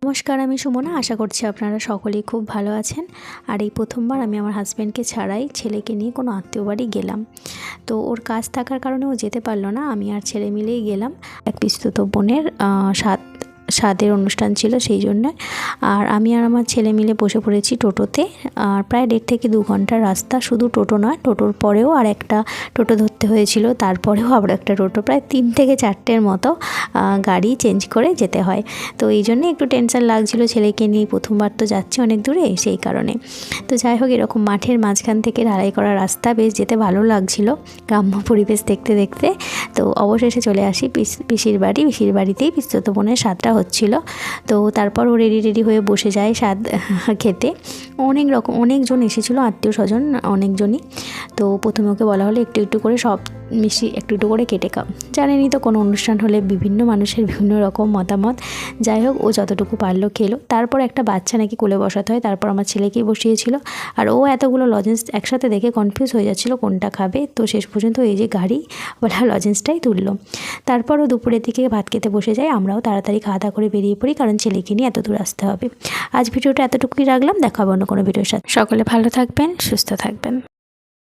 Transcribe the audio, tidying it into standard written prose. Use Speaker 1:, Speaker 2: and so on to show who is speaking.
Speaker 1: নমস্কার, আমি সুমনা। আশা করছি আপনারা সকলেই খুব ভালো আছেন। আর এই প্রথমবার আমি আমার হাজব্যান্ডকে ছাড়াই ছেলেকে নিয়ে কোনো আত্মীয় বাড়ি গেলাম। তো ওর কাজ থাকার কারণে ও যেতে পারলো না, আমি আর ছেলে মিলেই গেলাম। এক পিসতুতো বোনের স্বাদের অনুষ্ঠান ছিল, সেই জন্য। আর আমি আর আমার ছেলে মিলে বসে পড়েছি টোটোতে। আর প্রায় 1.5 থেকে 2 ঘন্টার রাস্তা। শুধু টোটো নয়, টোটোর পরেও আর একটা টোটো ধরতে হয়েছিল, তারপরেও আবার একটা টোটো, প্রায় 3 থেকে 4টের মতো গাড়ি চেঞ্জ করে যেতে হয়। তো এই জন্যে একটু টেনশন লাগছিল, ছেলেকে নিয়ে প্রথমবার তো যাচ্ছি অনেক দূরে, সেই কারণে। তো যাই হোক, এরকম মাঠের মাঝখান থেকে ঢালাই করা রাস্তা, বেশ যেতে ভালো লাগছিল গ্রাম্য পরিবেশ দেখতে দেখতে। তো অবশেষে চলে আসি পিসির বাড়িতেই পিসতুতো বোনের স্বাদটা হচ্ছিল। তো তারপর ও রেডি হয়ে বসে যায় স্বাদ খেতে। অনেকজন এসেছিলো, আত্মীয় স্বজন অনেকজনই। তো প্রথমে ওকে বলা হলো একটু করে সব মিষ্টি একটু করে কেটে খাও। জানেনই তো, কোনো অনুষ্ঠান হলে বিভিন্ন মানুষের বিভিন্ন রকম মতামত। যাই হোক, ও যতটুকু পারলো খেলো। তারপর একটা বাচ্চা নাকি কোলে বসাতে হয়, তারপর আমার ছেলেকেই বসিয়েছিল। আর ও এতগুলো লজেন্স একসাথে দেখে কনফিউজ হয়ে যাচ্ছিলো কোনটা খাবে। তো শেষ পর্যন্ত এই যে গাড়ি ওলা লজেন্সটাই তুললো। তারপর ও দুপুরের দিকে ভাত খেতে বসে যায়। আমরাও তাড়াতাড়ি খাওয়া দাওয়া করে বেরিয়ে পড়ি, কারণ ছেলেকে নিয়ে এত দূর আসতে হবে। আজ ভিডিওটা এতটুকুই রাখলাম, দেখা হবে অন্য কোনো ভিডিওর সাথে। সকলে ভালো থাকবেন, সুস্থ থাকবেন।